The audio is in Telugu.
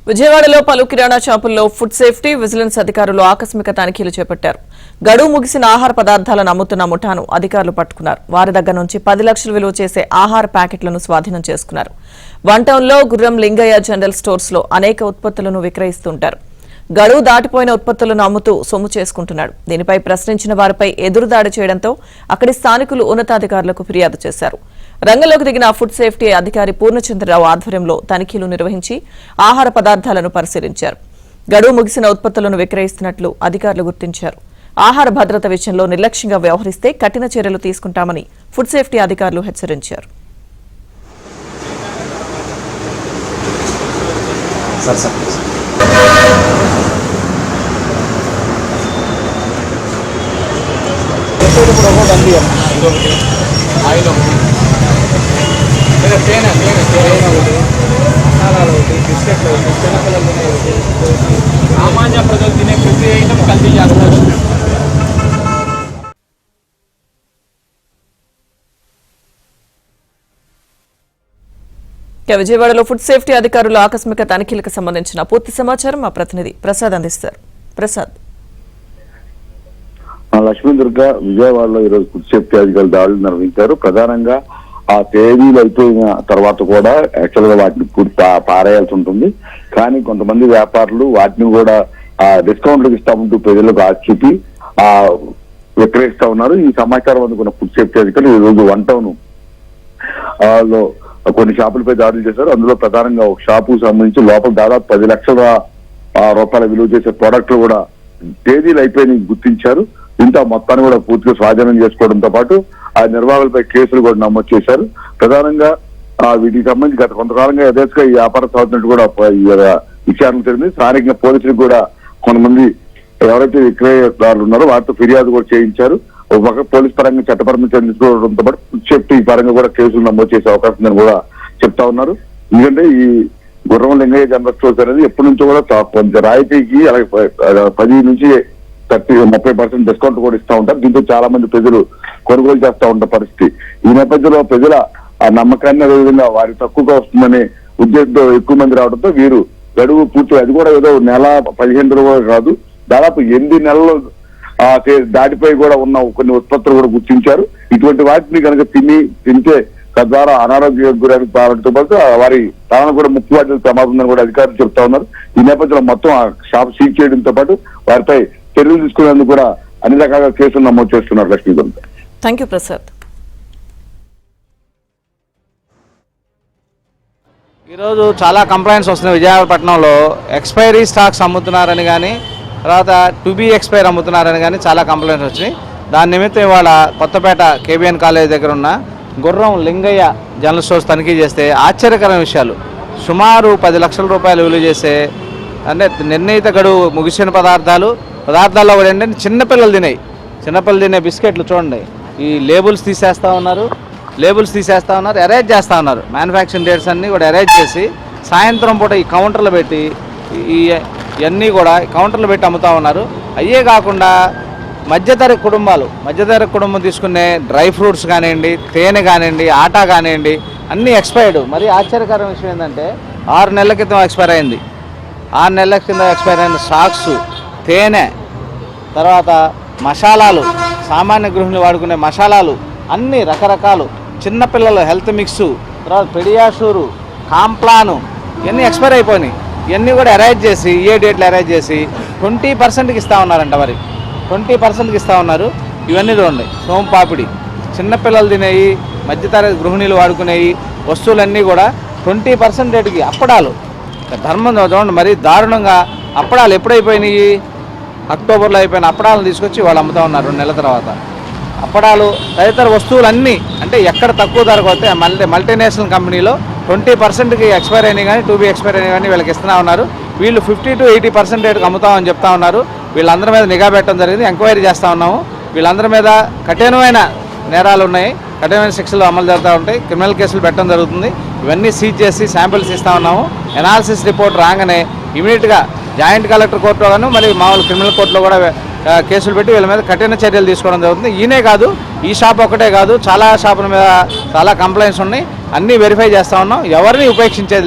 విజయవాడలో పలు కిరాణా షాపుల్లో ఫుడ్ సేఫ్టీ విజిలెన్స్ అధికారులు ఆకస్మిక తనిఖీలు చేపట్టారు. గడువు ముగిసిన ఆహార పదార్థాలను అమ్ముతున్న ముఠాను అధికారులు పట్టుకున్నారు. వారి దగ్గర నుంచి 10 లక్షలు విలువ చేసే ఆహార ప్యాకెట్లను స్వాధీనం చేసుకున్నారు. వన్ టౌన్లో గుర్రం లింగయ్య జనరల్ స్టోర్స్ లో అనేక ఉత్పత్తులను విక్రయిస్తుంటారు. గడువు దాటిపోయిన ఉత్పత్తులను అమ్ముతూ సొమ్ము చేసుకుంటున్నాడు. దీనిపై ప్రశ్నించిన వారిపై ఎదురుదాడి చేయడంతో అక్కడి స్థానికులు ఉన్నతాధికారులకు ఫిర్యాదు చేశారు. రంగంలోకి దిగిన ఫుడ్ సేఫ్టీ అధికారి పూర్ణచంద్రరావు ఆధ్వర్యంలో తనిఖీలు నిర్వహించి ఆహార పదార్థాలను పరిశీలించారు. గడువు ముగిసిన ఉత్పత్తులను విక్రయిస్తున్నట్లు అధికారులు గుర్తించారు. ఆహార భద్రత విషయంలో నిర్లక్ష్యంగా వ్యవహరిస్తే కఠిన చర్యలు తీసుకుంటామని ఫుడ్ సేఫ్టీ అధికారులు హెచ్చరించారు. సామాన్య ప్రజలు తినే ప్రతి ఐటమ్ కల్తీ చేస్తారు. విజయవాడలో ఫుడ్ సేఫ్టీ అధికారులు ఆకస్మిక తనిఖీలకు సంబంధించిన పూర్తి సమాచారం మా ప్రతినిధి ప్రసాద్ అందిస్తారు. ప్రసాద్. లక్ష్మీదుర్గ విజయవాడలో ఈరోజు ఫుడ్ సేఫ్టీ అధికారులు దాడులు నిర్వహించారు. ప్రధానంగా ఆ తేదీలు అయిపోయిన తర్వాత కూడా యాక్చువల్ గా వాటిని పారేయాల్సి ఉంటుంది. కానీ కొంతమంది వ్యాపారులు వాటిని కూడా డిస్కౌంట్లకు ఇస్తామంటూ ప్రజలకు చూపి విక్రయిస్తా ఉన్నారు. ఈ సమాచారం అందుకున్న ఫుడ్ సేఫ్టీ అధికారులు ఈ రోజు వన్ టౌన్ లో కొన్ని షాపులపై దాడులు చేశారు. అందులో ప్రధానంగా ఒక షాపుకు సంబంధించి లోపల దాదాపు 10 లక్షల రూపాయల విలువ చేసే ప్రోడక్ట్లు కూడా తేదీలు అయిపోయి గుర్తించారు. ఇంత మొత్తాన్ని కూడా పూర్తిగా స్వాధీనం చేసుకోవడంతో పాటు ఆ నిర్వాహకులపై కేసులు కూడా నమోదు చేశారు. ప్రధానంగా వీటికి సంబంధించి గత కొంతకాలంగా యథేచ్ఛగా ఈ వ్యాపారం సాగుతున్నట్టు కూడా విచారణ జరిగింది. స్థానికంగా పోలీసులకు కూడా కొంతమంది ఎవరైతే విక్రయదారులు ఉన్నారో వారితో ఫిర్యాదు కూడా చేయించారు. ఒక పక్క పోలీస్ పరంగా చట్టపరమైన చర్యలు తీసుకోవడంతో పాటు ఫుడ్ సేఫ్టీ పరంగా కూడా కేసులు నమోదు చేసే అవకాశం ఉందని కూడా చెప్తా ఉన్నారు. ఎందుకంటే ఈ గుర్రం లింగయ్య జనరల్ స్టోర్స్ అనేది ఎప్పటి నుంచో కూడా కొంచెం రాయితీకి అలాగే 10 నుంచి 30% డిస్కౌంట్ కూడా ఇస్తా ఉంటారు. దీంతో చాలా మంది ప్రజలు కొనుగోలు చేస్తా ఉంటారు పరిస్థితి. ఈ నేపథ్యంలో ప్రజల ఆ నమ్మకాన్ని అదేవిధంగా వారి తక్కువగా వస్తుందనే ఉద్దేశంతో ఎక్కువ మంది రావడంతో వీరు గడువు పూర్తి అది కూడా ఏదో నెల 15 రోజులు కాదు దాదాపు 8 నెలలు దాటిపై కూడా ఉన్న కొన్ని ఉత్పత్తులు కూడా గుర్తించారు. ఇటువంటి వాటిని కనుక తింటే తద్వారా అనారోగ్యానికి గురైన కావడంతో పాటు వారి తాను కూడా ముక్కువాటికి ప్రమాదం ఉందని కూడా అధికారులు చెప్తా ఉన్నారు. ఈ నేపథ్యంలో మొత్తం ఆ షాప్ సీజ్ చేయడంతో పాటు వారిపై చర్యలు తీసుకునేందుకు కూడా అన్ని రకాల కేసులు నమోదు చేస్తున్నారు. లక్ష్మీదుర్గ. Thank you Prasad. ఈరోజు చాలా కంప్లైంట్స్ వస్తున్నాయి. విజయవాడపట్నంలో ఎక్స్పైరీ స్టాక్స్ అమ్ముతున్నారని కానీ తర్వాత టు బీ ఎక్స్పైర్ అమ్ముతున్నారని కానీ చాలా కంప్లైంట్స్ వచ్చినాయి. దాని నిమిత్తం ఇవాళ కొత్తపేట కేబిఎన్ కాలేజ్ దగ్గర ఉన్న గుర్రం లింగయ్య జనరల్ స్టోర్స్ తనిఖీ చేస్తే ఆశ్చర్యకరమైన విషయాలు సుమారు 10 లక్షల రూపాయలు విలువ చేసే అంటే నిర్ణీత గడువు ముగిసిన పదార్థాల్లో కూడా ఏంటంటే చిన్నపిల్లలు తినే బిస్కెట్లు చూడండి. ఈ లేబుల్స్ తీసేస్తూ ఉన్నారు, ఎరేజ్ చేస్తూ ఉన్నారు. మ్యానుఫ్యాక్చరింగ్ డేట్స్ అన్నీ కూడా ఎరేజ్ చేసి సాయంత్రం పూట ఈ కౌంటర్లు పెట్టి ఇవన్నీ కూడా కౌంటర్లు పెట్టి అమ్ముతూ ఉన్నారు. అయ్యే కాకుండా మధ్యతరగతి కుటుంబం తీసుకునే డ్రై ఫ్రూట్స్ కానివ్వండి, తేనె కానివ్వండి, ఆటా కానివ్వండి అన్నీ ఎక్స్పైర్డ్. మరి ఆశ్చర్యకరమైన విషయం ఏంటంటే 6 నెలల క్రితం ఎక్స్పైర్ అయింది. 6 నెలల కింద ఎక్స్పైర్ అయిన స్టాక్స్, తేనె, తర్వాత మసాలాలు, సామాన్య గృహిణులు వాడుకునే మసాలాలు అన్నీ రకరకాలు, చిన్నపిల్లలు హెల్త్ మిక్సు, తర్వాత పెడియాషూరు, కాంప్లాను ఇవన్నీ ఎక్స్పైర్ అయిపోయినాయి. ఇవన్నీ కూడా అరేంజ్ చేసి డేట్లు అరేంజ్ చేసి 20%కి ఇస్తూ ఉన్నారంట. మరి 20%కి ఇస్తూ ఉన్నారు. ఇవన్నీ చూడండి, సోంపాపిడి, చిన్నపిల్లలు తినేవి, మధ్యతరగతి గృహిణులు వాడుకునేవి వస్తువులన్నీ కూడా 20% రేటుకి. అప్పడాలు ధర్మం చూడండి, మరి దారుణంగా అప్పడాలు ఎప్పుడైపోయినాయి? అక్టోబర్లో అయిపోయిన అప్పడాలను తీసుకొచ్చి వాళ్ళు అమ్ముతూ ఉన్నారు 2 నెలల తర్వాత. అప్పడాలు తదితర వస్తువులన్నీ అంటే ఎక్కడ తక్కువ ధరకు వస్తే మల్టీనేషనల్ కంపెనీలో 20%కి ఎక్స్పైర్ అయినాయి కానీ 2B ఎక్స్పైర్ అయినాయి కానీ వీళ్ళకి ఇస్తూ ఉన్నారు. వీళ్ళు 50 to 80% రేటుకి అమ్ముతామని చెప్తా ఉన్నారు. వీళ్ళందరి మీద నిఘా పెట్టడం జరిగింది, ఎంక్వైరీ చేస్తూ ఉన్నాము. వీళ్ళందరి మీద కఠినమైన నేరాలు ఉన్నాయి, కఠినమైన శిక్షలు అమలు జరుగుతూ ఉంటాయి, క్రిమినల్ కేసులు పెట్టడం జరుగుతుంది. ఇవన్నీ సీజ్ చేసి శాంపిల్స్ ఇస్తూ ఉన్నాము. ఎనాలిసిస్ రిపోర్ట్ రాగానే ఇమీడియట్గా జాయింట్ కలెక్టర్ కోర్టులో కానీ మరి మామూలు క్రిమినల్ కోర్టులో కూడా కేసులు పెట్టి వీళ్ళ మీద కఠిన చర్యలు తీసుకోవడం జరుగుతుంది. ఈయనే కాదు, ఈ షాప్ ఒకటే కాదు, చాలా షాపుల మీద చాలా కంప్లైంట్స్ ఉన్నాయి. అన్నీ వెరిఫై చేస్తూ ఉన్నాం, ఎవరిని ఉపేక్షించేది